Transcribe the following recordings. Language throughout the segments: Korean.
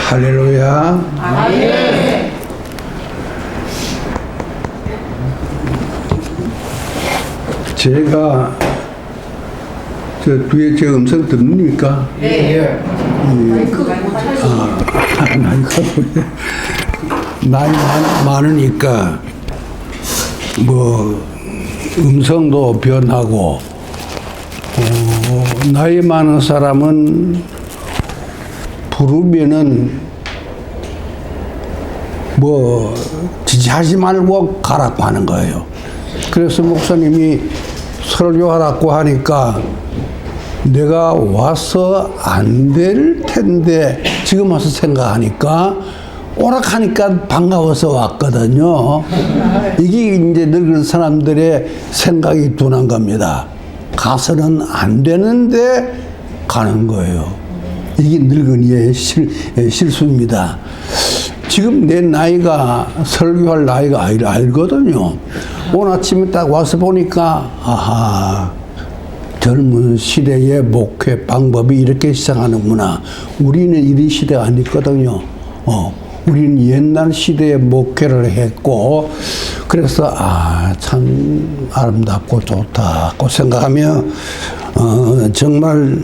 할렐루야. 아멘. 제가 저 뒤에 제 음성 들립니까? 네. 나이 많으니까 뭐 음성도 변하고 나이 많은 사람은 부르면은 뭐 지지하지 말고 가라고 하는 거예요. 그래서 목사님이 설교하라고 하니까 내가 와서 안 될 텐데 지금 와서 생각하니까 오락하니까 반가워서 왔거든요. 이게 이제 늙은 사람들의 생각이 둔한 겁니다. 가서는 안 되는데 가는 거예요. 이게 늙은이의 실수입니다. 지금 내 나이가 설교할 나이가 알거든요. 오늘 아침에 딱 와서 보니까 아하, 젊은 시대의 목회 방법이 이렇게 시작하는구나. 우리는 이런 시대가 아니거든요. 우리는 옛날 시대의 목회를 했고, 그래서 참 아름답고 좋다고 생각하며 정말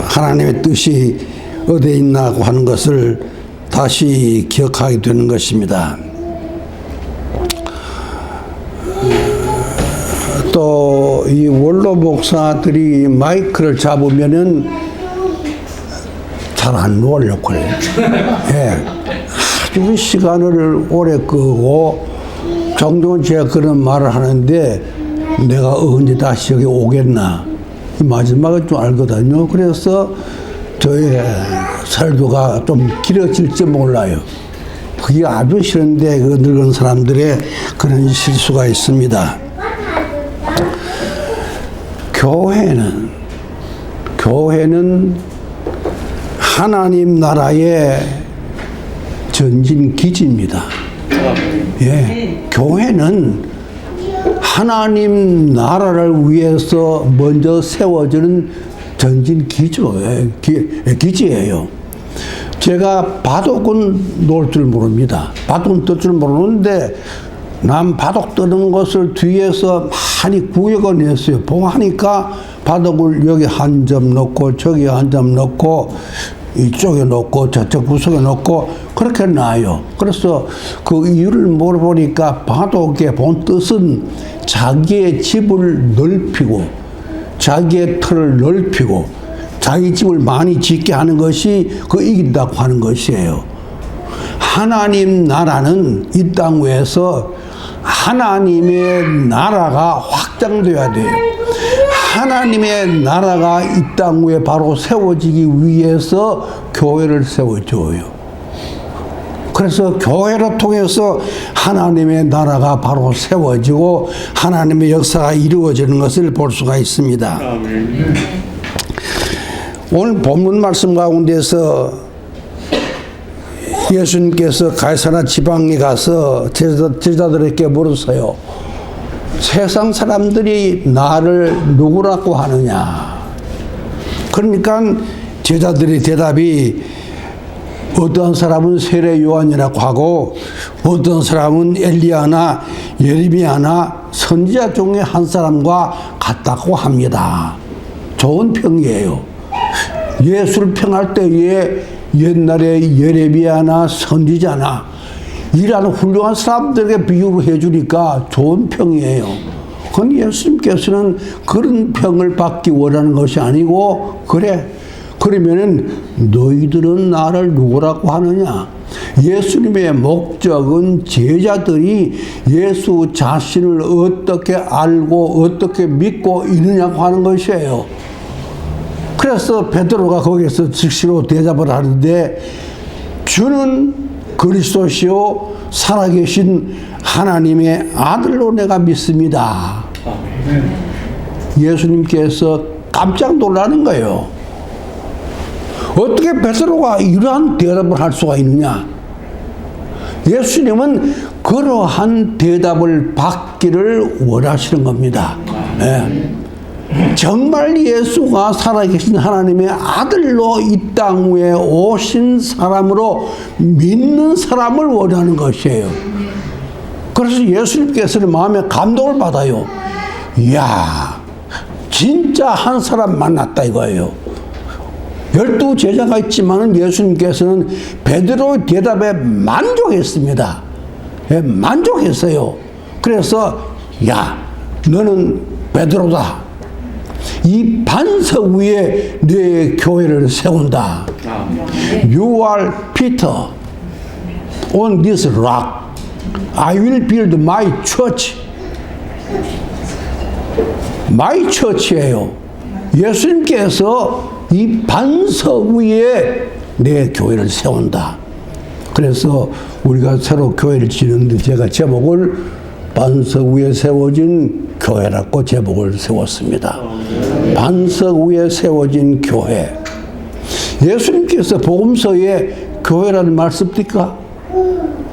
하나님의 뜻이 어디에 있나고 하는 것을 다시 기억하게 되는 것입니다. 또 이 원로 목사들이 마이크를 잡으면은 잘 안 놓으려고 그래요. 예. 아주 시간을 오래 끄고 종종 제가 그런 말을 하는데 내가 언제 다시 여기 오겠나 마지막에 좀 알거든요. 그래서 저의 설교가 좀 길어질지 몰라요. 그게 아주 싫은데 그 늙은 사람들의 그런 실수가 있습니다. 교회는 하나님 나라의 전진 기지입니다. 예, 교회는 하나님 나라를 위해서 먼저 세워지는 전진 기지예요. 제가 바둑은 놓을 줄 모릅니다. 바둑은 뜰 줄 모르는데 남 바둑 뜨는 것을 뒤에서 많이 구역을 냈어요. 봉하니까 바둑을 여기 한 점 넣고 저기 한 점 넣고 이쪽에 넣고 저쪽 구석에 넣고 그렇게 놔요. 그래서 그 이유를 물어보니까 바둑의 본 뜻은 자기의 집을 넓히고 자기의 틀을 넓히고 자기 집을 많이 짓게 하는 것이 그 이긴다고 하는 것이에요. 하나님 나라는 이 땅 위에서 하나님의 나라가 확장돼야 돼요. 하나님의 나라가 이 땅 위에 바로 세워지기 위해서 교회를 세워줘요. 그래서 교회를 통해서 하나님의 나라가 바로 세워지고 하나님의 역사가 이루어지는 것을 볼 수가 있습니다. 아멘. 오늘 본문 말씀 가운데서 예수님께서 가이사랴 지방에 가서 제자들에게 물으세요. 세상 사람들이 나를 누구라고 하느냐? 그러니까 제자들의 대답이 어떤 사람은 세례 요한이라고 하고 어떤 사람은 엘리야나 예레미야나 선지자 중에 한 사람과 같다고 합니다. 좋은 평이에요. 예수를 평할 때에 옛날에 예레미야나 선지자나 이라는 훌륭한 사람들에게 비유를 해주니까 좋은 평이에요. 그건 예수님께서는 그런 평을 받기 원하는 것이 아니고 그러면은 너희들은 나를 누구라고 하느냐? 예수님의 목적은 제자들이 예수 자신을 어떻게 알고 어떻게 믿고 있느냐고 하는 것이에요. 그래서 베드로가 거기에서 즉시로 대답을 하는데 주는 그리스도시요 살아계신 하나님의 아들로 내가 믿습니다. 예수님께서 깜짝 놀라는 거예요. 어떻게 베드로가 이러한 대답을 할 수가 있느냐? 예수님은 그러한 대답을 받기를 원하시는 겁니다. 네. 정말 예수가 살아계신 하나님의 아들로 이 땅 위에 오신 사람으로 믿는 사람을 원하는 것이에요. 그래서 예수님께서는 마음에 감동을 받아요. 이야, 진짜 한 사람 만났다 이거예요. 12 제자가 있지만 예수님께서는 베드로의 대답에 만족했습니다. 예, 만족했어요. 그래서 야, 너는 베드로다. 이 반석 위에 내 교회를 세운다. You are Peter. On this rock I will build my church. My church예요. 예수님께서 이 반석 위에 내 교회를 세운다. 그래서 우리가 새로 교회를 지는데 제가 제목을 반석 위에 세워진 교회라고 제목을 세웠습니다. 반석 위에 세워진 교회. 예수님께서 복음서에 교회라는 말 씁니까?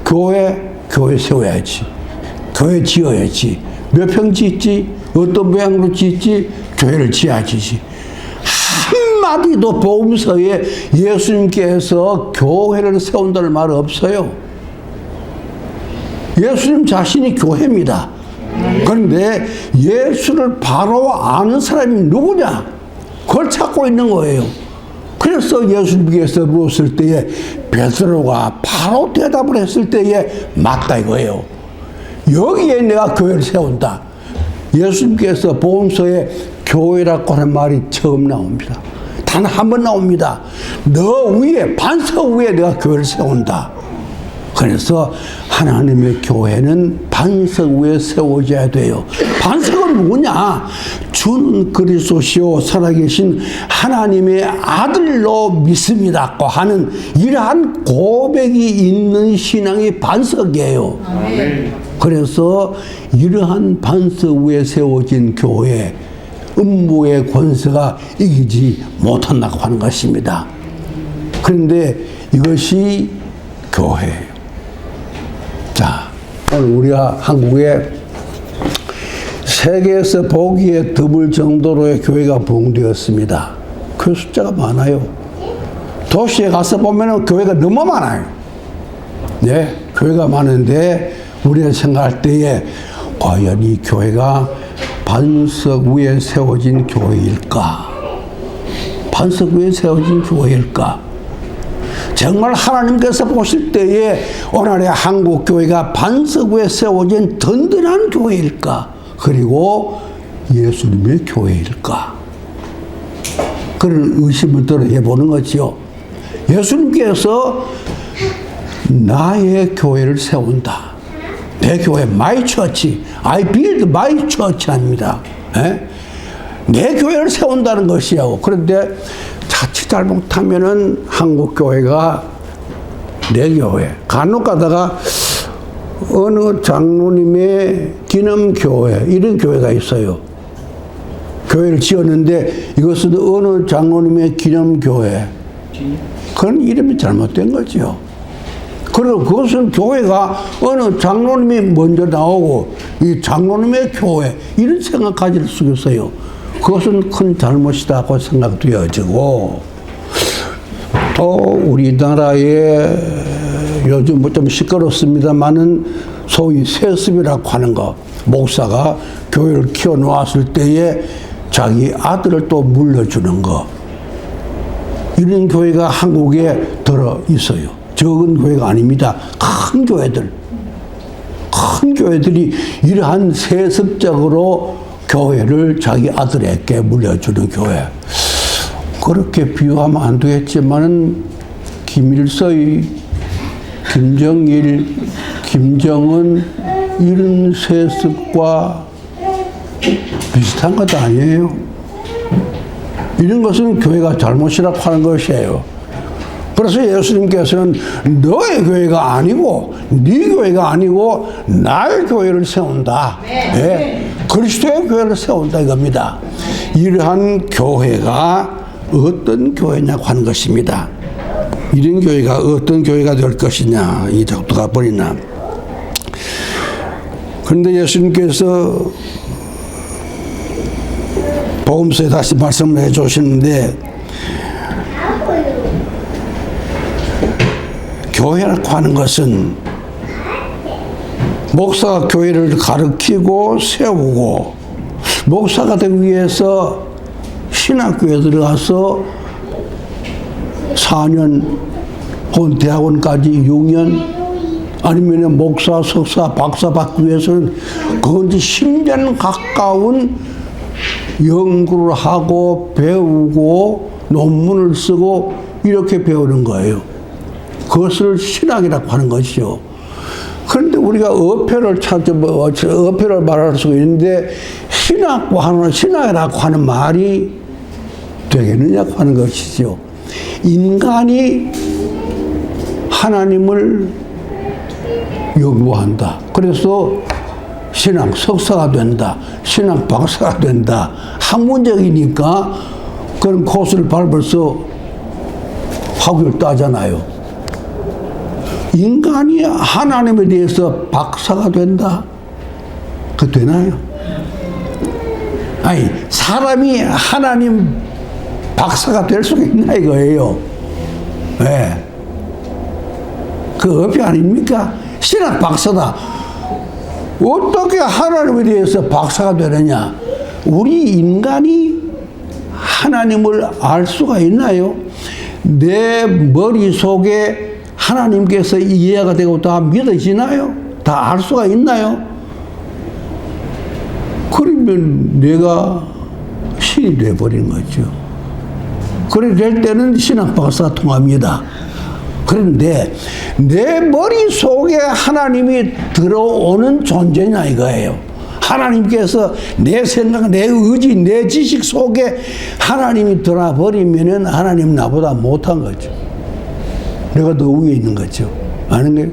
교회 세워야지. 교회 지어야지. 몇 평 짓지? 어떤 모양으로 짓지? 교회를 지어야지. 한마디도 복음서에 예수님께서 교회를 세운다는 말 없어요. 예수님 자신이 교회입니다. 그런데 예수를 바로 아는 사람이 누구냐? 그걸 찾고 있는 거예요. 그래서 예수님께서 물었을 때에 베드로가 바로 대답을 했을 때에 맞다 이거예요. 여기에 내가 교회를 세운다. 예수님께서 복음서에 교회라고 하는 말이 처음 나옵니다. 단 한 번 나옵니다. 너 위에 반석 위에 내가 교회를 세운다. 그래서 하나님의 교회는 반석 위에 세워져야 돼요. 반석은 누구냐? 주는 그리스도시요 살아계신 하나님의 아들로 믿습니다고 하는 이러한 고백이 있는 신앙이 반석이에요. 그래서 이러한 반석 위에 세워진 교회, 음부의 권세가 이기지 못한다고 하는 것입니다. 그런데 이것이 교회예요. 자, 오늘 우리가 한국에 세계에서 보기에 드물 정도로의 교회가 부흥되었습니다. 그 숫자가 많아요. 도시에 가서 보면 교회가 너무 많아요. 네, 교회가 많은데 우리가 생각할 때에 과연 이 교회가 반석 위에 세워진 교회일까? 반석 위에 세워진 교회일까? 정말 하나님께서 보실 때에 오늘의 한국 교회가 반석 위에 세워진 든든한 교회일까? 그리고 예수님의 교회일까? 그런 의심을 들어 해보는 거죠. 예수님께서 나의 교회를 세운다. 내 교회, my church, I build my church 아닙니다. 내 교회를 세운다는 것이요. 그런데 자칫 잘못하면은 한국 교회가 내 교회, 간혹 가다가 어느 장로님의 기념교회, 이런 교회가 있어요. 교회를 지었는데 이것은 어느 장로님의 기념교회. 그건 이름이 잘못된 거죠. 그리고 그것은 교회가 어느 장로님이 먼저 나오고 이 장로님의 교회, 이런 생각 가질 수 있어요. 그것은 큰 잘못이다고 생각되어지고, 또 우리나라에 요즘 뭐 좀 시끄럽습니다만은 소위 세습이라고 하는 거, 목사가 교회를 키워놓았을 때에 자기 아들을 또 물려주는 거, 이런 교회가 한국에 들어 있어요. 적은 교회가 아닙니다. 큰 교회들이 이러한 세습적으로 교회를 자기 아들에게 물려주는 교회. 그렇게 비유하면 안 되겠지만은 김일서의, 김정일, 김정은 이런 세습과 비슷한 것 아니에요. 이런 것은 교회가 잘못이라고 하는 것이에요. 그래서 예수님께서는 너의 교회가 아니고 네 교회가 아니고 나의 교회를 세운다. 네. 그리스도의 교회를 세운다 이겁니다. 이러한 교회가 어떤 교회냐고 하는 것입니다. 이런 교회가 어떤 교회가 될 것이냐, 이 작도가 버리나. 그런데 예수님께서 복음서에 다시 말씀을 해 주시는데, 교회라고 하는 것은 목사가 교회를 가르치고 세우고, 목사가 되기 위해서 신학교에 들어가서 4년 혹은 대학원까지 6년, 아니면 목사, 석사, 박사 받기 위해서는 그건 10년 가까운 연구를 하고 배우고 논문을 쓰고 이렇게 배우는 거예요. 그것을 신학이라고 하는 것이죠. 그런데 우리가 어폐를 말할 수가 있는데, 신학이라고 하는 말이 되겠느냐고 하는 것이죠. 인간이 하나님을 연구한다. 그래서 신학 석사가 된다. 신학 박사가 된다. 학문적이니까 그런 코스를 밟아서 학위를 따잖아요. 인간이 하나님에 대해서 박사가 된다? 그 되나요? 아니, 사람이 하나님 박사가 될 수가 있나 이거예요. 네. 그 어폐 아닙니까? 신학 박사다. 어떻게 하나님에 대해서 박사가 되느냐? 우리 인간이 하나님을 알 수가 있나요? 내 머릿속에 하나님께서 이해가 되고 다 믿어지나요? 다 알 수가 있나요? 그러면 내가 신이 되어버린 거죠. 그래 될 때는 신학 박사가 통합니다. 그런데 내 머릿속에 하나님이 들어오는 존재냐 이거예요. 하나님께서 내 생각, 내 의지, 내 지식 속에 하나님이 들어버리면은 하나님 나보다 못한 거죠. 내가 더 위에 있는 거죠. 아는 거예요?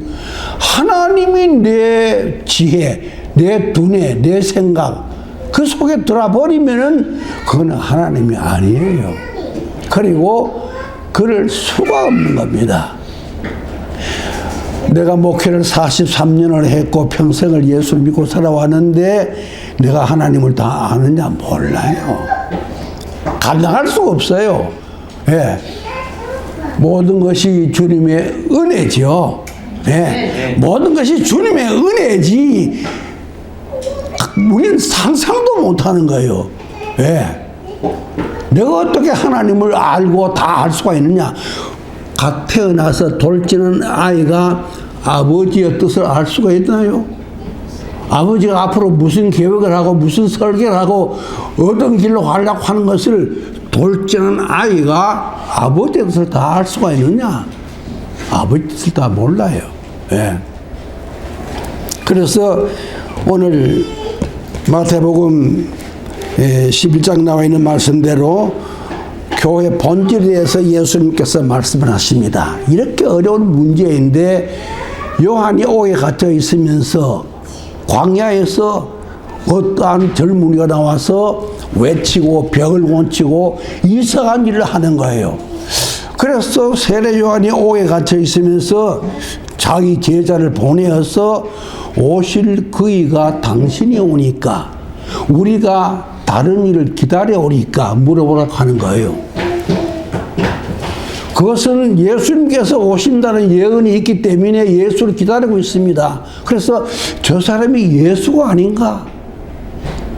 하나님이 내 지혜, 내 두뇌, 내 생각 그 속에 들어버리면은 그건 하나님이 아니에요. 그리고 그럴 수가 없는 겁니다. 내가 목회를 43년을 했고 평생을 예수를 믿고 살아왔는데 내가 하나님을 다 아느냐? 몰라요. 감당할 수가 없어요. 예. 모든 것이 주님의 은혜죠. 예. 모든 것이 주님의 은혜지 우리는 상상도 못하는 거예요. 예. 내가 어떻게 하나님을 알고 다 알 수가 있느냐? 갓 태어나서 돌지는 아이가 아버지의 뜻을 알 수가 있나요? 아버지가 앞으로 무슨 계획을 하고 무슨 설계를 하고 어떤 길로 가려고 하는 것을 돌지는 아이가 아버지의 뜻을 다 알 수가 있느냐? 아버지 뜻을 다 몰라요. 예. 그래서 오늘 마태복음 11장 나와 있는 말씀대로 교회 본질에 대해서 예수님께서 말씀을 하십니다. 이렇게 어려운 문제인데 요한이 옥에 갇혀 있으면서 광야에서 어떠한 젊은이가 나와서 외치고 벽을 고치고 이상한 일을 하는 거예요. 그래서 세례 요한이 옥에 갇혀 있으면서 자기 제자를 보내어서 오실 그이가 당신이 오니까 우리가 다른 일을 기다려 오니까 물어보라고 하는 거예요. 그것은 예수님께서 오신다는 예언이 있기 때문에 예수를 기다리고 있습니다. 그래서 저 사람이 예수가 아닌가?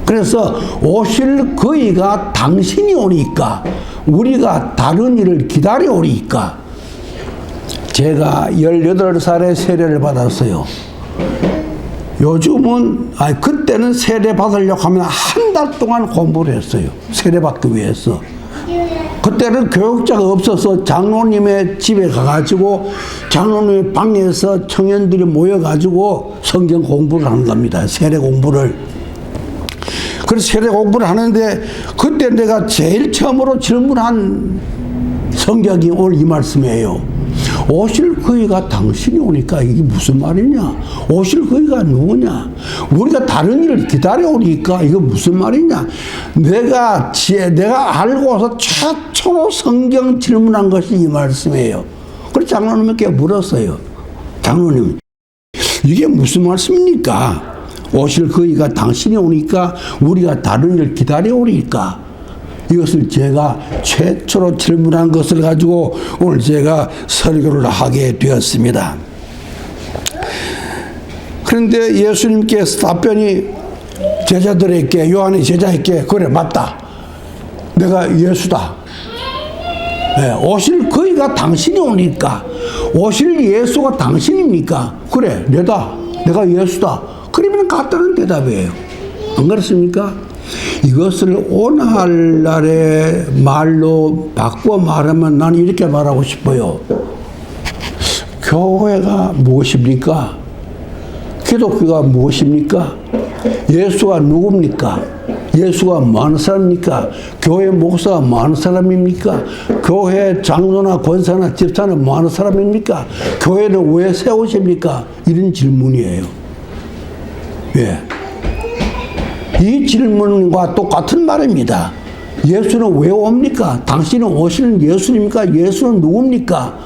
그래서 오실 그이가 당신이 오니까 우리가 다른 일을 기다려 오니까 제가 18살에 세례를 받았어요. 요즘은, 그때는 세례 받으려고 하면 한 달 동안 공부를 했어요. 세례 받기 위해서. 그때는 교육자가 없어서 장로님의 집에 가가지고 장로님의 방에서 청년들이 모여가지고 성경 공부를 하는 겁니다. 세례 공부를. 그래서 세례 공부를 하는데 그때 내가 제일 처음으로 질문한 성경이 오늘 이 말씀이에요. 오실 그이가 당신이 오니까 이게 무슨 말이냐? 오실 그이가 누구냐? 우리가 다른 일을 기다려 오니까 이거 무슨 말이냐? 내가 알고서 최초로 성경 질문한 것이 이 말씀이에요. 그래서 장로님께 물었어요. 장로님, 이게 무슨 말씀입니까? 오실 그이가 당신이 오니까 우리가 다른 일을 기다려 오니까 이것을 제가 최초로 질문한 것을 가지고 오늘 제가 설교를 하게 되었습니다. 그런데 예수님께서 답변이 제자들에게, 요한의 제자에게, 그래 맞다, 내가 예수다. 네, 오실 그이가 당신이 오니까, 오실 예수가 당신입니까? 그래, 내가 예수다. 그러면 같다는 대답이에요. 안 그렇습니까? 이것을 오늘날의 말로 바꿔 말하면 나는 이렇게 말하고 싶어요. 교회가 무엇입니까? 기독교가 무엇입니까? 예수가 누굽니까? 예수가 뭐하는 사람입니까? 교회 목사가 뭐하는 사람입니까? 교회 장로나 권사나 집사는 뭐하는 사람입니까? 교회는 왜 세우십니까? 이런 질문이에요. 예. 이 질문과 똑같은 말입니다. 예수는 왜 옵니까? 당신은 오시는 예수입니까? 예수는 누굽니까?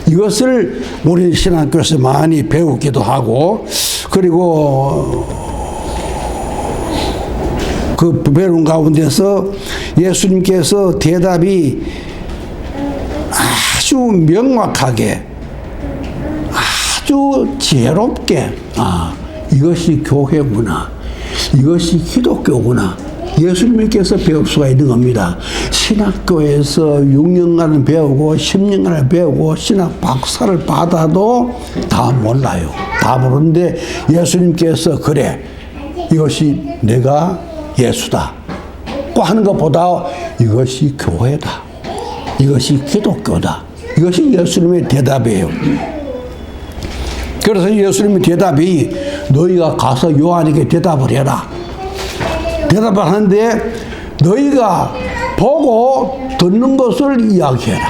이것을 우리 신학교에서 많이 배우기도 하고, 그리고 그 배운 가운데서 예수님께서 대답이 아주 명확하게, 아주 지혜롭게, 이것이 교회구나, 이것이 기독교구나, 예수님께서 배울 수가 있는 겁니다. 신학교에서 6년간을 배우고 10년간을 배우고 신학 박사를 받아도 다 몰라요. 다 모르는데 예수님께서 그래, 이것이 내가 예수다 고 하는 것보다 이것이 교회다, 이것이 기독교다, 이것이 예수님의 대답이에요. 그래서 예수님의 대답이 너희가 가서 요한에게 대답을 해라. 대답을 하는데 너희가 보고 듣는 것을 이야기해라.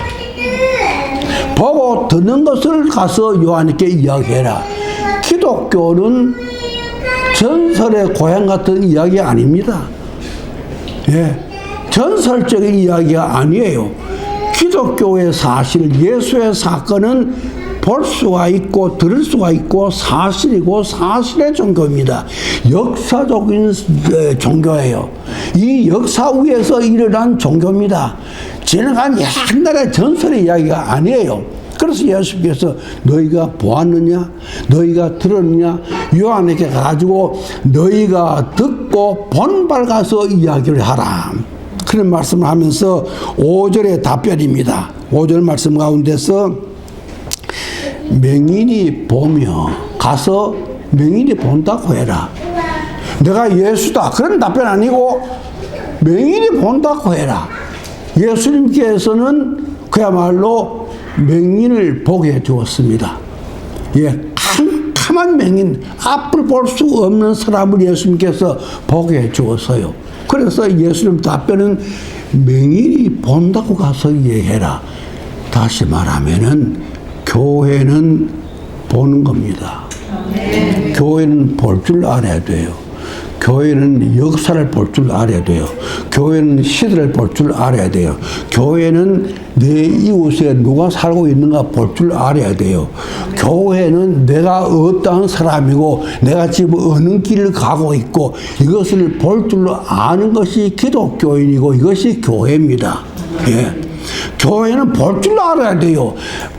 보고 듣는 것을 가서 요한에게 이야기해라. 기독교는 전설의 고향 같은 이야기 아닙니다. 예, 전설적인 이야기가 아니에요. 기독교의 사실, 예수의 사건은 볼 수가 있고 들을 수가 있고 사실이고 사실의 종교입니다. 역사적인 종교예요. 이 역사 위에서 일어난 종교입니다. 지나간 옛날의 전설의 이야기가 아니에요. 그래서 예수께서 너희가 보았느냐, 너희가 들었느냐, 요한에게 가지고 너희가 듣고 본 발 가서 이야기를 하라, 그런 말씀을 하면서 5절의 답변입니다. 5절 말씀 가운데서 맹인이 보며 가서 맹인이 본다고 해라. 내가 예수다, 그런 답변 아니고 맹인이 본다고 해라. 예수님께서는 그야말로 맹인을 보게 해 주었습니다. 예, 캄캄한 맹인, 앞을 볼 수 없는 사람을 예수님께서 보게 해 주었어요. 그래서 예수님 답변은 맹인이 본다고 가서 얘기해라. 다시 말하면은 교회는 보는 겁니다. 교회는 볼 줄 알아야 돼요. 교회는 역사를 볼 줄 알아야 돼요. 교회는 시대를 볼 줄 알아야 돼요. 교회는 내 이웃에 누가 살고 있는가 볼 줄 알아야 돼요. 교회는 내가 어떠한 사람이고 내가 지금 어느 길을 가고 있고 이것을 볼 줄 아는 것이 기독교인이고 이것이 교회입니다. 예. 교회는 볼 줄 알아야 돼요.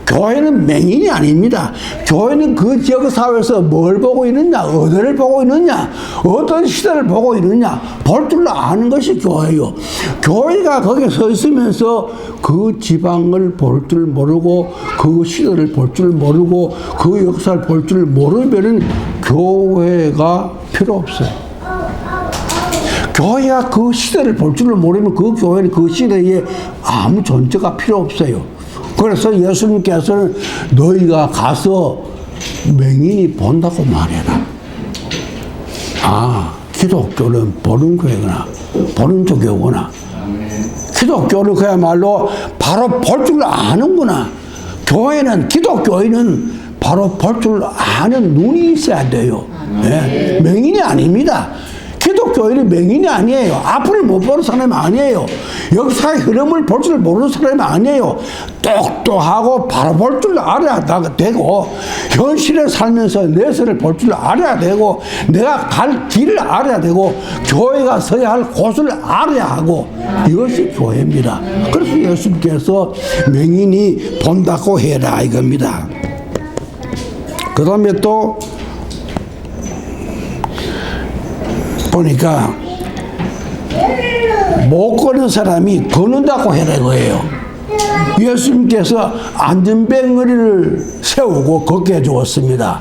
교회는 맹인이 아닙니다. 교회는 그 지역 사회에서 뭘 보고 있느냐, 어디를 보고 있느냐, 어떤 시대를 보고 있느냐 볼 줄 아는 것이 교회예요. 교회가 거기에 서 있으면서 그 지방을 볼 줄 모르고 그 시대를 볼 줄 모르고 그 역사를 볼 줄 모르면은 교회가 필요 없어요. 교회가 그 시대를 볼 줄을 모르면 그 교회는 그 시대에 아무 존재가 필요 없어요. 그래서 예수님께서는 너희가 가서 맹인이 본다고 말해라. 기독교는 보는 교회구나, 보는 종교구나. 기독교는 그야말로 바로 볼 줄 아는구나. 교회는, 기독교인은 바로 볼 줄 아는 눈이 있어야 돼요. 네. 맹인이 아닙니다. 기독교인이 맹인이 아니에요. 앞을 못 보는 사람이 아니에요. 역사의 흐름을 볼 줄 모르는 사람이 아니에요. 똑똑하고 바로 볼 줄 알아야 되고, 현실에 살면서 내세를 볼 줄 알아야 되고, 내가 갈 길을 알아야 되고, 교회가 서야 할 곳을 알아야 하고, 이것이 교회입니다. 그래서 예수님께서 맹인이 본다고 해라 이겁니다. 그 다음에 또 보니까 못 걷는 사람이 걷는다고 해라 이거예요. 예수님께서 안전뱅이를 세우고 걷게 해주었습니다.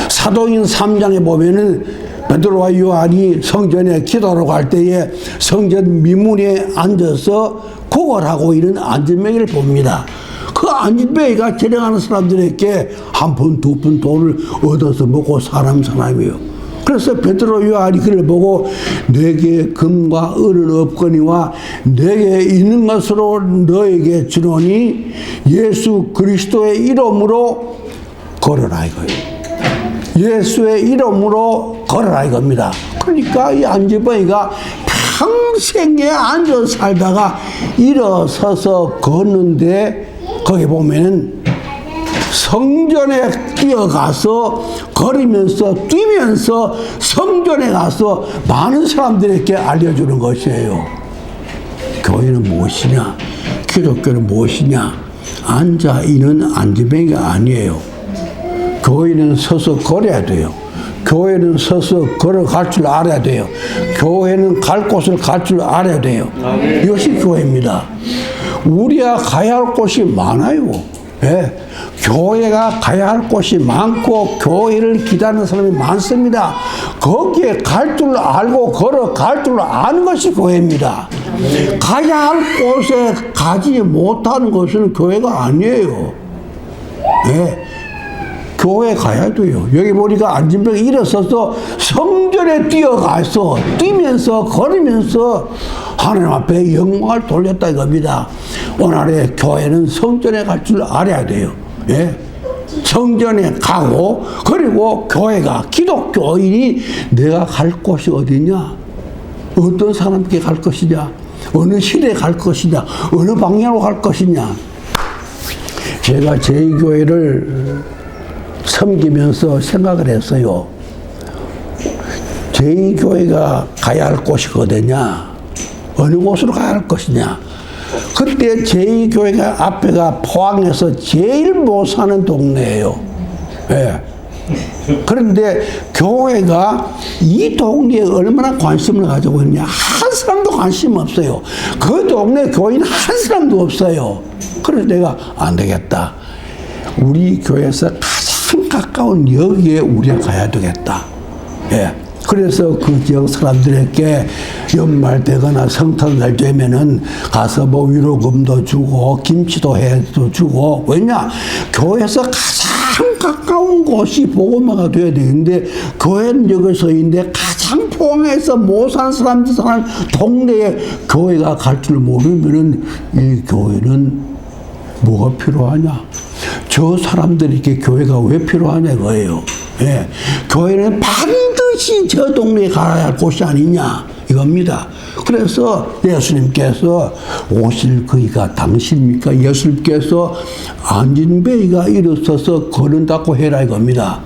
사도행 3장에 보면은 베드로와 요한이 성전에 기도하러 갈 때에 성전 미문에 앉아서 구걸하고 있는 안전뱅이를 봅니다. 그 안전뱅이가 재령하는 사람들에게 한 푼, 두 푼 돈을 얻어서 먹고 사람이에요. 그래서 베드로 요한이 그를 보고 내게 금과 은은 없거니와 내게 있는 것으로 너에게 주노니 예수 그리스도의 이름으로 걸어라 이거예요. 예수의 이름으로 걸어라 이겁니다. 그러니까 이 안전뱅이가 평생에 앉아 살다가 일어서서 걷는데 거기 보면은 성전에 뛰어가서 걸으면서 뛰면서 성전에 가서 많은 사람들에게 알려주는 것이에요. 교회는 무엇이냐? 기독교는 무엇이냐? 앉아 있는 안전뱅이가 아니에요. 교회는 서서 걸어야 돼요. 교회는 서서 걸어갈 줄 알아야 돼요. 교회는 갈 곳을 갈 줄 알아야 돼요. 이것이 교회입니다. 우리가 가야 할 곳이 많아요. 예. 교회가 가야 할 곳이 많고 교회를 기다리는 사람이 많습니다. 거기에 갈 줄 알고 걸어갈 줄 아는 것이 교회입니다. 가야 할 곳에 가지 못하는 것은 교회가 아니에요. 예. 교회 가야 돼요. 여기 보니까 안전뱅이 일어서서 성전에 뛰어가서 뛰면서 걸으면서 하나님 앞에 영광을 돌렸다 이겁니다. 오늘의 교회는 성전에 갈 줄 알아야 돼요. 예? 성전에 가고 그리고 교회가 기독교인이 내가 갈 곳이 어디냐? 어떤 사람에게 갈 것이냐? 어느 시대에 갈 것이냐? 어느 방향으로 갈 것이냐? 제가 제2교회를 섬기면서 생각을 했어요. 제2교회가 가야 할 곳이 어디냐? 어느 곳으로 가야 할 것이냐? 그때 제2교회가 앞에가 포항에서 제일 못 사는 동네예요. 예. 그런데 교회가 이 동네에 얼마나 관심을 가지고 있냐? 한 사람도 관심 없어요. 그 동네 교인 한 사람도 없어요. 그래서 내가 안 되겠다. 우리 교회에서 가장 가까운 여기에 우리가 가야 되겠다. 예. 그래서 그 지역 사람들에게 연말 되거나 성탄날 되면은 가서 뭐 위로금도 주고 김치도 해도 주고, 왜냐? 교회에서 가장 가까운 곳이 복음화가 돼야 되는데 교회는 여기서 있는데 가장 포항에서 못 사는 사람들 사는 동네에 교회가 갈 줄 모르면은 이 교회는 뭐가 필요하냐? 저 사람들에게 교회가 왜 필요하냐 이거예요. 예. 교회는 반드시 저 동네에 가야 할 곳이 아니냐 이겁니다. 그래서 예수님께서 오실 그이가 당신입니까? 예수님께서 안전뱅이가 일어서서 걸은다고 해라 이겁니다.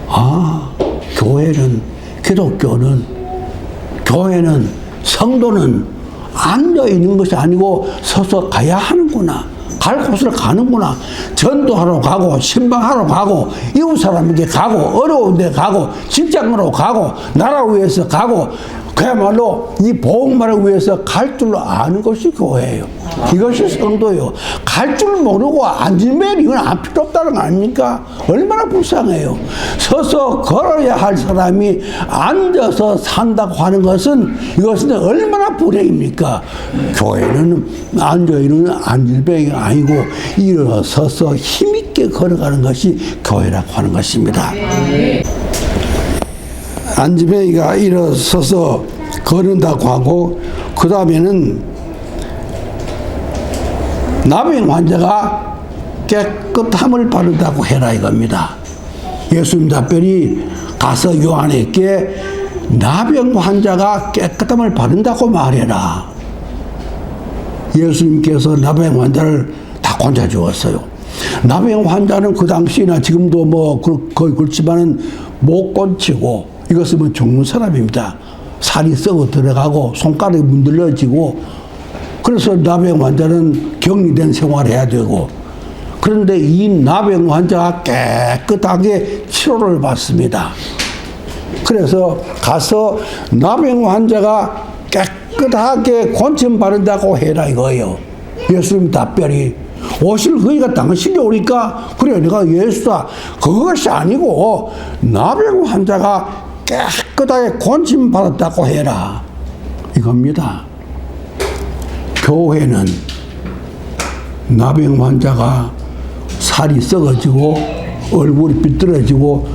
아, 교회는, 기독교는, 교회는, 성도는 앉아 있는 것이 아니고 서서 가야 하는구나. 갈 곳을 가는구나. 전도하러 가고 신방하러 가고 이웃 사람에게 가고 어려운 데 가고 직장으로 가고 나라 위해서 가고 그야말로 이 복음을 위해서 갈 줄 아는 것이 교회예요. 이것이 성도예요. 갈 줄 모르고 앉으면 이건 안 필요 없다는 거 아닙니까? 얼마나 불쌍해요. 서서 걸어야 할 사람이 앉아서 산다고 하는 것은 이것은 얼마나 불행입니까? 교회는 앉아있는 안전뱅이가 아니고 일어서서 힘있게 걸어가는 것이 교회라고 하는 것입니다. 안전뱅이가 일어서서 걸은다고 하고, 그 다음에는 나병 환자가 깨끗함을 바른다고 해라 이겁니다. 예수님 답변이 가서 요한에게 나병 환자가 깨끗함을 받는다고 말해라. 예수님께서 나병 환자를 다 건져 주었어요. 나병 환자는 그 당시나 지금도 뭐 거의 그렇지만은 못 건치고 이것은 뭐 죽는 사람입니다. 살이 썩어 들어가고 손가락이 문드러지고 그래서 나병 환자는 격리된 생활을 해야 되고 그런데 이 나병 환자가 깨끗하게 치료를 받습니다. 그래서 가서 나병 환자가 깨끗하게 고침받는다고 해라 이거예요. 예수님 답변이 오실 그이가 당신이 오니까 그래 내가 예수다. 그것이 아니고 나병 환자가 깨끗하게 고침받았다고 해라 이겁니다. 교회는 나병 환자가 살이 썩어지고 얼굴이 삐뚤어지고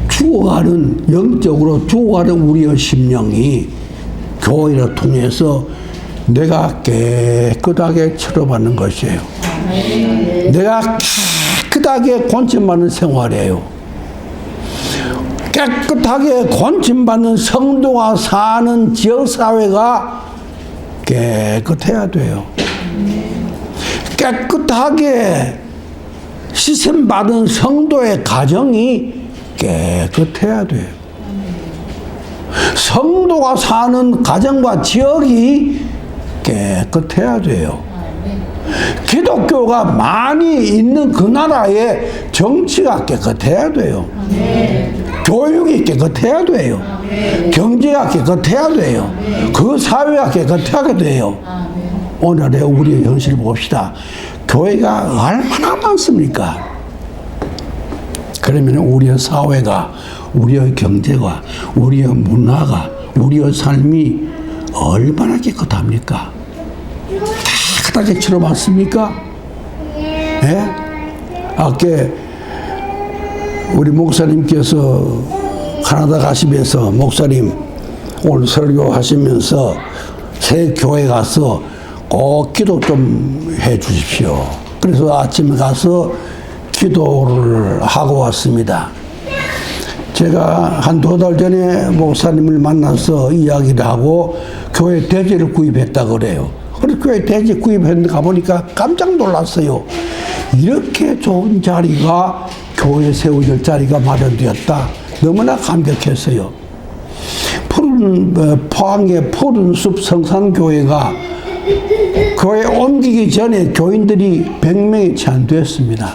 죽어가는 영적으로 죽어가는 우리의 심령이 교회를 통해서 내가 깨끗하게 치료받는 것이에요. 내가 깨끗하게 고침받는 생활이에요. 깨끗하게 고침받는 성도가 사는 지역사회가 깨끗해야 돼요. 깨끗하게 시샘받은 성도의 가정이 깨끗해야 돼요. 성도가 사는 가정과 지역이 깨끗해야 돼요. 기독교가 많이 있는 그 나라의 정치가 깨끗해야 돼요. 교육이 깨끗해야 돼요. 경제가 깨끗해야 돼요. 그 사회가 깨끗하게 돼요. 오늘의 우리의 현실을 봅시다. 교회가 얼마나 많습니까? 그러면 우리의 사회가, 우리의 경제가, 우리의 문화가, 우리의 삶이 얼마나 깨끗합니까? 깨끗하게 치료받습니까? 예? 아까 우리 목사님께서 캐나다 가시면서 목사님 오늘 설교하시면서 새 교회 가서 꼭 기도 좀 해 주십시오. 그래서 아침에 가서 기도를 하고 왔습니다. 제가 한 2달 전에 목사님을 만나서 이야기를 하고 교회 대지를 구입했다 그래요. 그래서 교회 대지 구입했는데 가보니까 깜짝 놀랐어요. 이렇게 좋은 자리가 교회 세워질 자리가 마련되었다. 너무나 감격했어요. 포항의 푸른 숲 성산교회가 교회 옮기기 전에 교인들이 100명이 채 안 됐습니다.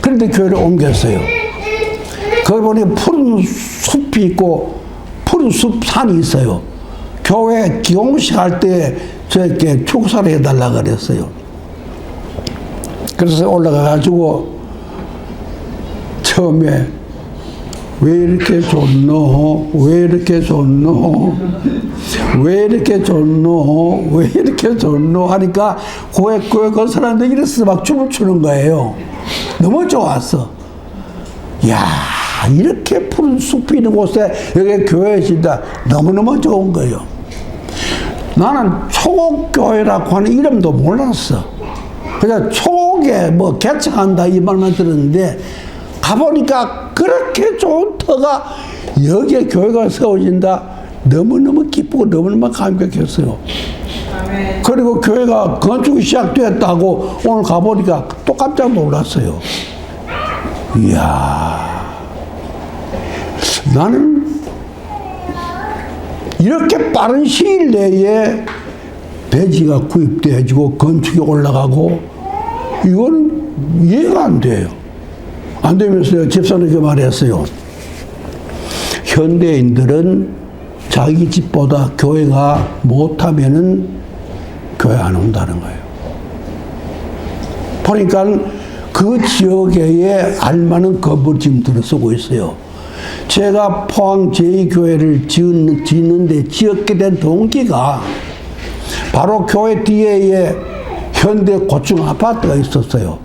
그런데 교회를 옮겼어요. 거기 보니 푸른 숲이 있고 푸른 숲 산이 있어요. 교회 기용식 할 때 저에게 축사를 해달라 그랬어요. 그래서 올라가가지고 처음에 왜 이렇게 좋노? 왜 이렇게 좋노? 왜 이렇게 좋노? 왜 이렇게 좋노? 하니까 교회 그 사람들이 이래서 막 춤을 추는 거예요. 너무 좋았어. 야, 이렇게 푸른 숲이 있는 곳에 여기 교회 진짜 너무너무 좋은 거예요. 나는 초곡교회라고 하는 이름도 몰랐어. 그냥 초곡에 뭐 개척한다 이 말만 들었는데 가보니까 그렇게 좋은 터가 여기에 교회가 세워진다. 너무너무 기쁘고 너무너무 감격했어요. 그리고 교회가 건축이 시작되었다고 오늘 가보니까 또 깜짝 놀랐어요. 이야, 나는 이렇게 빠른 시일 내에 대지가 구입돼가지고 건축이 올라가고 이건 이해가 안 돼요. 안 되면서 집사님께 말했어요. 현대인들은 자기 집보다 교회가 못하면은 교회 안 온다는 거예요. 보니까 그 지역에 알만한 건물 지금 들어서고 있어요. 제가 포항 제2교회를 짓는데 지었게 된 동기가 바로 교회 뒤에 현대 고층 아파트가 있었어요.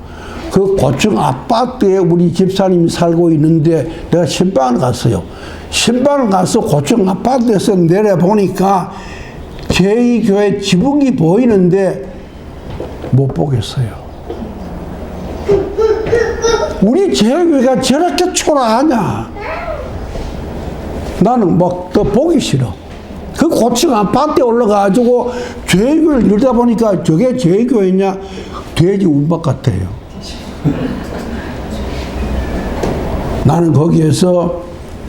그 고층 아파트에 우리 집사님이 살고 있는데 내가 신방을 갔어요. 신방을 가서 고층 아파트에서 내려보니까 제2교회 지붕이 보이는데 못 보겠어요. 우리 제2교회가 저렇게 초라하냐? 나는 막 더 보기 싫어. 그 고층 아파트에 올라가가지고 죄교를 열다 보니까 저게 죄교였냐? 돼지 운박 같아요. 나는 거기에서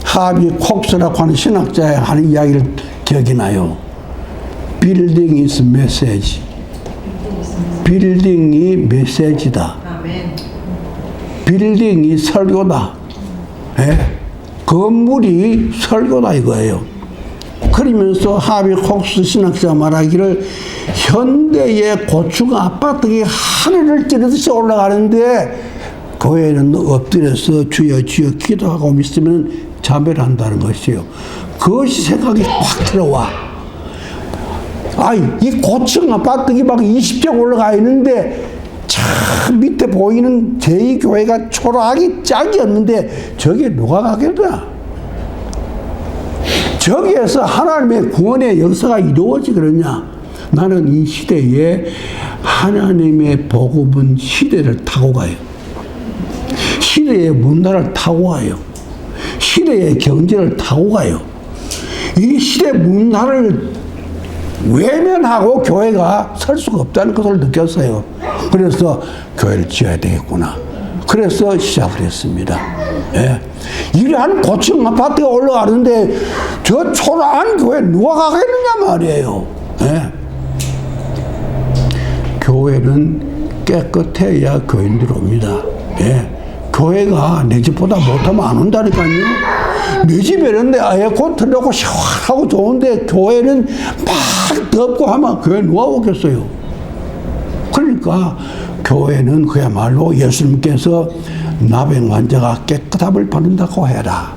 하비 콕스라고 하는 신학자의 하는 이야기를 기억이 나요. Building is message. 빌딩이 메시지다. 빌딩이 설교다. 예? 건물이 설교다 이거예요. 그러면서 하비 콕스 신학자 말하기를 현대의 고층 아파트가 하늘을 찌르듯이 올라가는데 교회는 엎드려서 주여 주여 기도하고 있으면 자멸 한다는 것이에요. 그것이 생각이 확 들어와. 이 고층 아파트가 막 20층 올라가 있는데 참 밑에 보이는 제2교회가 초라하기 짝이 없는데 저게 누가 가겠나? 저기에서 하나님의 구원의 역사가 이루어지지 그러냐? 나는 이 시대에 하나님의 복음은 시대를 타고 가요. 시대의 문화를 타고 가요. 시대의 경제를 타고 가요. 이 시대 문화를 외면하고 교회가 설 수가 없다는 것을 느꼈어요. 그래서 교회를 지어야 되겠구나. 그래서 시작을 했습니다. 예. 이러한 고층 아파트에 올라가는데 저 초라한 교회 누가 가겠느냐 말이에요. 예. 교회는 깨끗해야 교인들 옵니다. 예. 교회가 내 집보다 못하면 안 온다니까요. 내 집에는 에어컨 틀려고 시원하고 좋은데 교회는 막 덥고 하면 교회 누가 오겠어요? 그러니까 교회는 그야말로 예수님께서 나병 환자가 깨끗함을 받는다고 해라.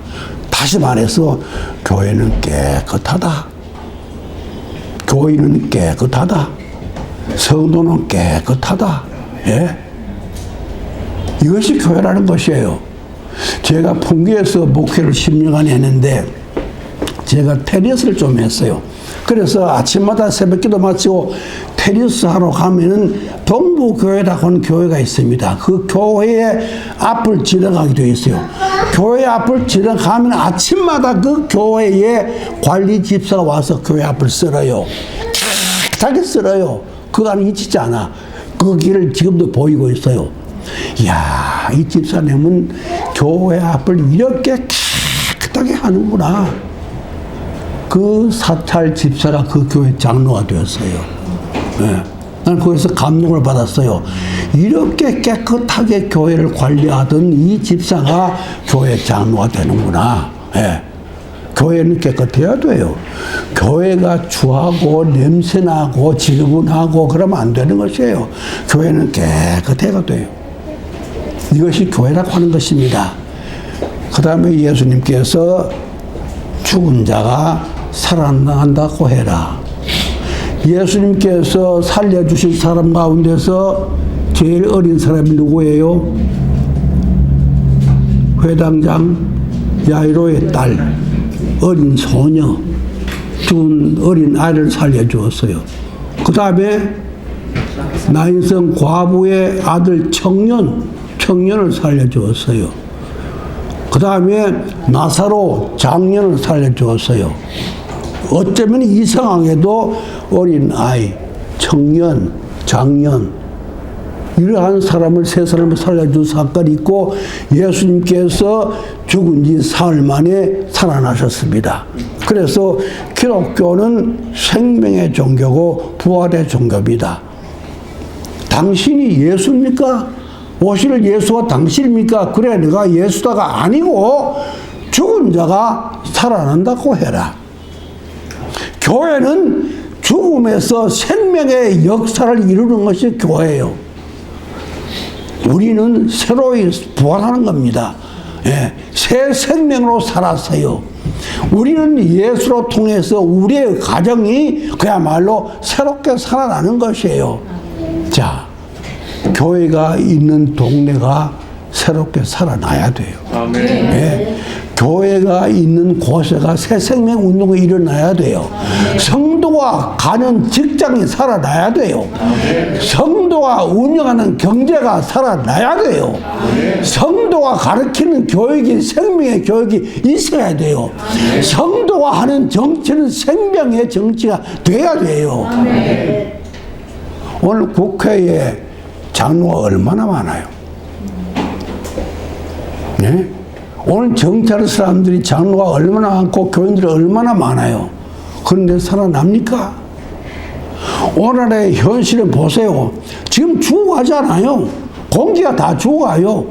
다시 말해서 교회는 깨끗하다. 교인은 깨끗하다. 성도는 깨끗하다. 예? 이것이 교회라는 것이에요. 제가 풍기에서 목회를 10년간 했는데 제가 테니스를 좀 했어요. 그래서 아침마다 새벽기도 마치고 테니스 하러 가면은 동부교회라고 하는 교회가 있습니다. 그 교회의 앞을 지나가게 되어 있어요. 교회 앞을 지나가면 아침마다 그 교회의 관리 집사가 와서 교회 앞을 쓸어요. 깨끗하게 쓸어요. 그거는 잊히지 않아. 그 길을 지금도 보이고 있어요. 이야, 이 집사님은 교회 앞을 이렇게 깨끗하게 하는구나. 그 사찰 집사가 그 교회 장로가 되었어요. 네. 나는 거기서 감동을 받았어요. 이렇게 깨끗하게 교회를 관리하던 이 집사가 교회 장로가 되는구나. 네. 교회는 깨끗해야 돼요. 교회가 추하고 냄새나고 지저분하고 그러면 안 되는 것이에요. 교회는 깨끗해야 돼요. 이것이 교회라고 하는 것입니다. 그 다음에 예수님께서 죽은 자가 살아난다고 해라. 예수님께서 살려주신 사람 가운데서 제일 어린 사람이 누구예요? 회당장 야이로의 딸, 어린 소녀, 죽은 어린 아이를 살려주었어요. 그 다음에 나인성 과부의 아들 청년을 살려주었어요. 그 다음에 나사로 장년을 살려주었어요. 어쩌면 이상하게도 어린 아이, 청년, 장년 이러한 사람을 세 사람을 살려준 사건이 있고 예수님께서 죽은 지 사흘 만에 살아나셨습니다. 그래서 기독교는 생명의 종교고 부활의 종교입니다. 당신이 예수입니까? 오실 예수가 당신입니까? 그래, 내가 예수다가 아니고 죽은 자가 살아난다고 해라. 교회는 죽음에서 생명의 역사를 이루는 것이 교회예요. 우리는 새로이 부활하는 겁니다. 예, 새 생명으로 살았어요. 우리는 예수로 통해서 우리의 가정이 그야말로 새롭게 살아나는 것이에요. 자, 교회가 있는 동네가 새롭게 살아나야 돼요. 아멘. 예, 교회가 있는 곳에가 새 생명 운동이 일어나야 돼요. 성도가 가는 직장이 살아나야 돼요. 성도가 운영하는 경제가 살아나야 돼요. 성도가 가르치는 교육이 생명의 교육이 있어야 돼요. 성도가 하는 정치는 생명의 정치가 돼야 돼요. 오늘 국회에 장로가 얼마나 많아요? 네? 오늘 정치하는 사람들이 장로가 얼마나 많고 교인들이 얼마나 많아요. 그런데 살아납니까? 오늘의 현실을 보세요. 지금 죽어가잖아요. 공기가 다 죽어가요.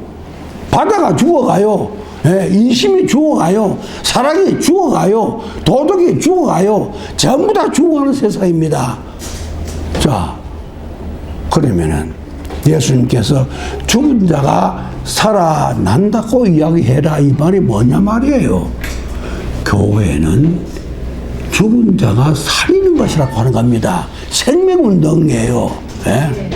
바다가 죽어가요. 예, 인심이 죽어가요. 사랑이 죽어가요. 도덕이 죽어가요. 전부 다 죽어가는 세상입니다. 자, 그러면은 예수님께서 죽은 자가 살아난다고 이야기해라 이 말이 뭐냐 말이에요. 교회는 죽은 자가 살리는 것이라고 하는 겁니다. 생명운동이에요. 예?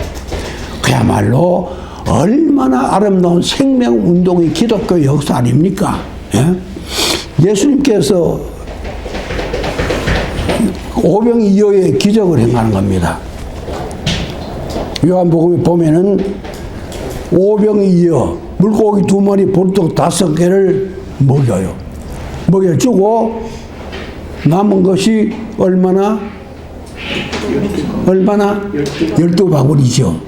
그야말로 얼마나 아름다운 생명운동이 기독교 역사 아닙니까? 예? 예수님께서 오병이어의 기적을 행하는 겁니다. 요한복음에 보면은 오병이어 물고기 2마리 보리떡 5개를 먹여요. 먹여주고 남은 것이 얼마나? 12바구니죠.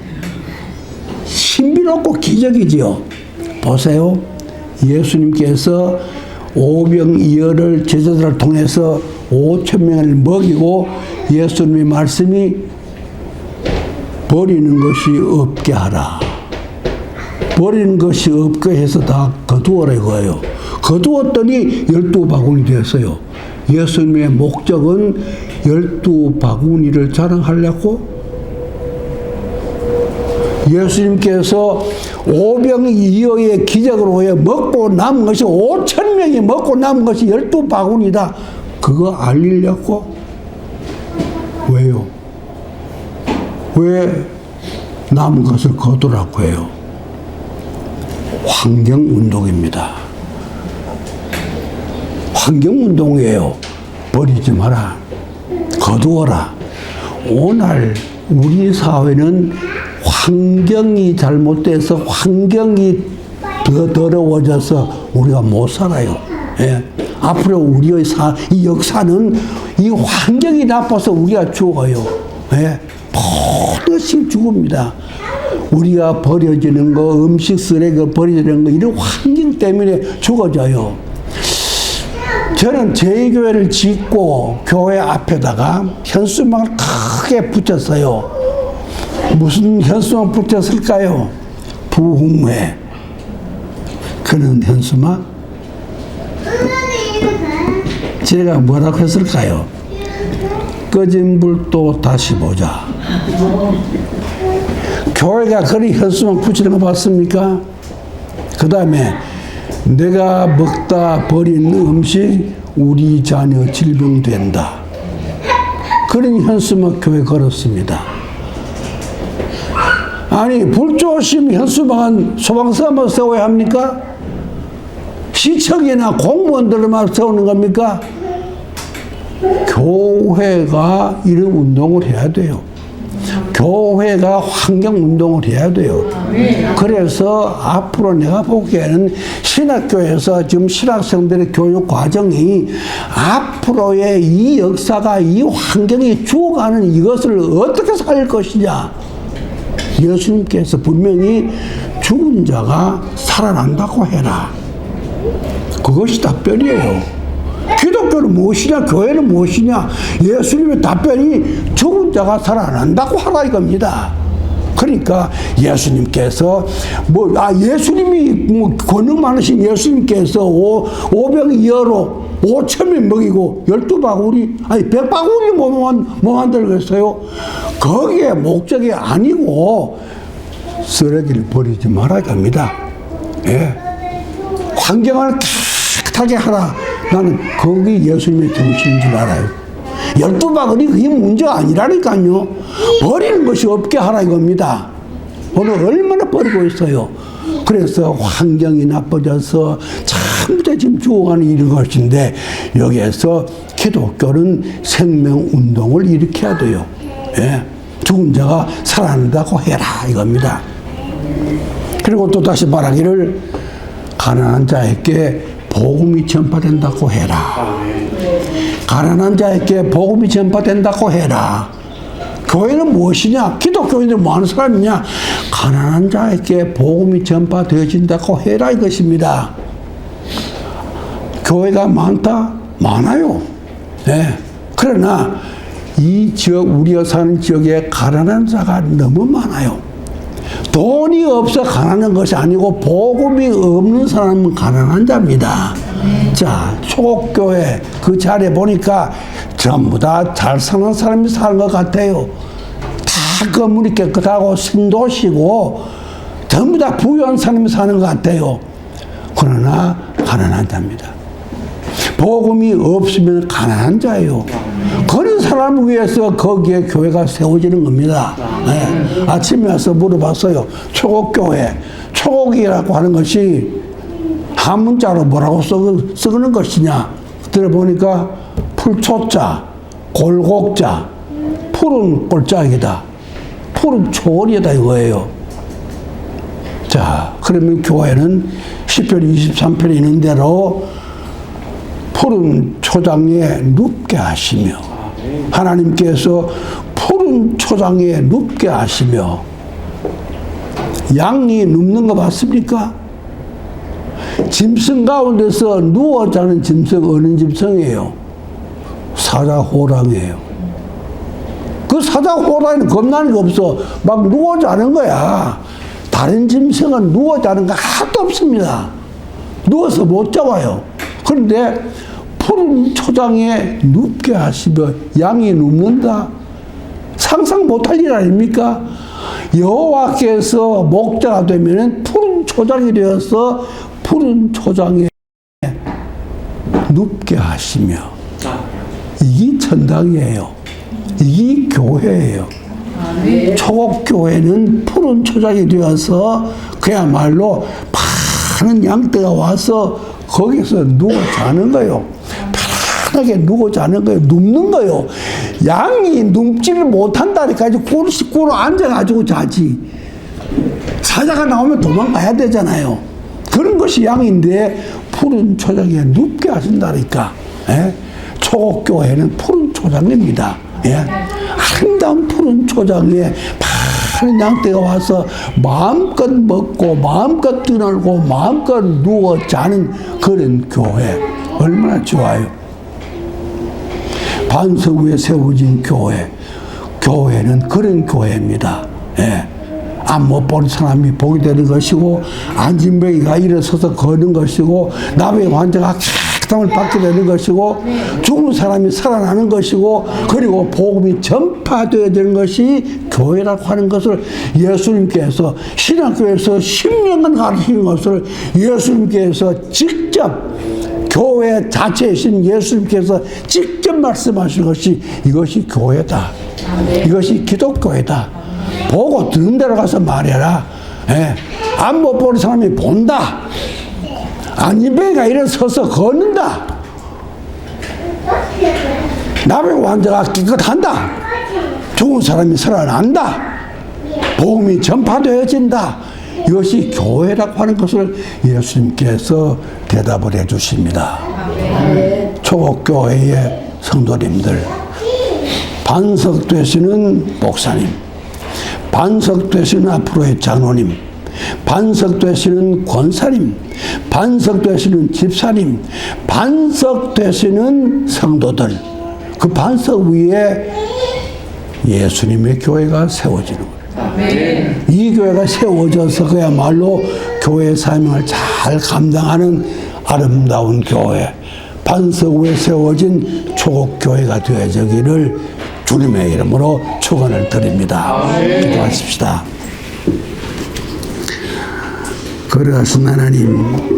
신비롭고 기적이죠. 보세요. 예수님께서 오병이어를 제자들을 통해서 5,000명을 먹이고 예수님의 말씀이 버리는 것이 없게 하라. 버리는 것이 없게 해서 다 거두어라 이거예요. 거두었더니 12바구니 되었어요. 예수님의 목적은 12바구니를 자랑하려고 예수님께서 오병이어의 기적으로 해 먹고 남은 것이 5,000명이 먹고 남은 것이 12바구니다. 그거 알리려고? 왜요? 왜 남은 것을 거두라고 해요? 환경운동입니다. 환경운동이에요. 버리지 마라. 거두어라. 오늘 우리 사회는 환경이 잘못돼서 환경이 더 더러워져서 우리가 못 살아요. 예. 앞으로 우리의 이 역사는 이 환경이 나빠서 우리가 죽어요. 예. 모든 것이 죽습니다. 우리가 버려지는 거, 음식 쓰레기 버려지는 거, 이런 환경 때문에 죽어져요. 저는 제2교회를 짓고 교회 앞에다가 현수막을 크게 붙였어요. 무슨 현수막 붙였을까요? 부흥회. 그런 현수막? 제가 뭐라고 했을까요? 꺼진 불도 다시 보자. 교회가 그런 현수막 붙이는 거 봤습니까? 그 다음에 내가 먹다 버린 음식 우리 자녀 질병된다. 그런 현수막 교회 걸었습니다. 아니 불조심 현수막은 소방서만 세워야 합니까? 시청이나 공무원들만 세우는 겁니까? 교회가 이런 운동을 해야 돼요. 교회가 환경운동을 해야 돼요. 그래서 앞으로 내가 보기에는 신학교에서 지금 신학생들의 교육 과정이 앞으로의 이 역사가 이 환경이 죽어가는 이것을 어떻게 살릴 것이냐. 예수님께서 분명히 죽은 자가 살아난다고 해라. 그것이 답변이에요. 기독교는 무엇이냐, 교회는 무엇이냐, 예수님의 답변이 죽은 자가 살아난다고 하라 이겁니다. 그러니까 예수님께서 예수님이 권능 많으신 예수님께서 오병이어로 5,000명 먹이고 12바구니, 아니 100바구니 뭐 만들겠어요? 거기에 목적이 아니고 쓰레기를 버리지 말아야 합니다. 예. 환경을 깨끗하게 하라. 나는 거기 예수님의 정신인 줄 알아요. 12바구니 그게 문제가 아니라니까요. 버리는 것이 없게 하라 이겁니다. 오늘 얼마나 버리고 있어요. 그래서 환경이 나빠져서 참 전부 다 지금 죽어가는 이런 것인데 여기에서 기독교는 생명운동을 일으켜야 돼요. 예. 죽은 자가 살아난다고 해라 이겁니다. 그리고 또 다시 말하기를 가난한 자에게 복음이 전파된다고 해라. 가난한 자에게 복음이 전파된다고 해라. 교회는 무엇이냐? 기독교인들은 뭐 하는 사람이냐? 가난한 자에게 복음이 전파되어진다고 해라 이것입니다. 교회가 많다? 많아요. 네. 그러나 이 지역, 우리가 사는 지역에 가난한 자가 너무 많아요. 돈이 없어 가난한 것이 아니고 복음이 없는 사람은 가난한 자입니다. 자, 초곡교회 그 자리에 보니까 전부 다 잘 사는 사람이 사는 것 같아요. 다 건물이 깨끗하고 신도시고 전부 다 부유한 사람이 사는 것 같아요. 그러나 가난한 자입니다. 복음이 없으면 가난한 자예요. 그런 사람을 위해서 거기에 교회가 세워지는 겁니다. 네. 아침에 와서 물어봤어요. 초곡교회. 초곡이라고 하는 것이 한문자로 뭐라고 쓰는 것이냐. 들어보니까 풀초자, 골곡자, 푸른 꼴짝이다. 푸른 초월이다 이거예요. 자, 그러면 교회는 시편 23편에 있는 대로 푸른 초장에 눕게 하시며 하나님께서 푸른 초장에 눕게 하시며 양이 눕는 거 봤습니까? 짐승 가운데서 누워 자는 짐승 어느 짐승이에요? 사자호랑이에요. 그 사자호랑이는 겁나는 게 없어. 막 누워 자는 거야. 다른 짐승은 누워 자는 거 하나도 없습니다. 누워서 못 잡아요. 그런데 푸른 초장에 눕게 하시며 양이 눕는다. 상상 못할 일 아닙니까? 여호와께서 목자가 되면 푸른 초장이 되어서 푸른 초장에 눕게 하시며 이게 천당이에요. 이게 교회예요. 초곡교회는 푸른 초장이 되어서 그야말로 많은 양떼가 와서 거기서 누워 자는 거예요. 편하게 누워 자는 거예요. 눕는 거예요. 양이 눕지를 못한다니까 꼴을 씻고 앉아가지고 자지. 사자가 나오면 도망가야 되잖아요. 그런 것이 양인데 푸른 초장에 눕게 하신다니까. 예? 초곡교회는 푸른 초장입니다. 예? 아름다운 푸른 초장에 많은 양떼가 와서 마음껏 먹고 마음껏 뛰놀고 마음껏 누워 자는 그런 교회. 얼마나 좋아요. 반석 위에 세워진 교회. 교회는 그런 교회입니다. 예. 안 못 본 사람이 보게 되는 것이고 안진뱅이가 일어서서 걷는 것이고 나병 환자가 깨끗함을 받게 되는 것이고 죽은 사람이 살아나는 것이고 그리고 복음이 전파되어야 되는 것이 교회라고 하는 것을 예수님께서 신학교에서 10년간 가르치는 것을 예수님께서 직접 교회 자체이신 예수님께서 직접 말씀하신 것이 이것이 교회다. 이것이 기독교회다. 보고 듣는 데로 가서 말해라. 예. 안 못 보는 사람이 본다. 안진뱅이가 일어서서 걷는다. 나병 환자가 깨끗한다. 죽은 사람이 살아난다. 복음이 전파되어진다. 이것이 교회라고 하는 것을 예수님께서 대답을 해 주십니다. 초곡교회의 성도님들, 반석 되시는 목사님, 반석 되시는 앞으로의 장로님, 반석 되시는 권사님, 반석 되시는 집사님, 반석 되시는 성도들, 그 반석 위에 예수님의 교회가 세워지는 거예요. 아멘. 이 교회가 세워져서 그야말로 교회 사명을 잘 감당하는 아름다운 교회, 반석 위에 세워진 초곡교회가 되어지기를 주님의 이름으로 축원을 드립니다. 기도하십시다. 거룩하신 하나님,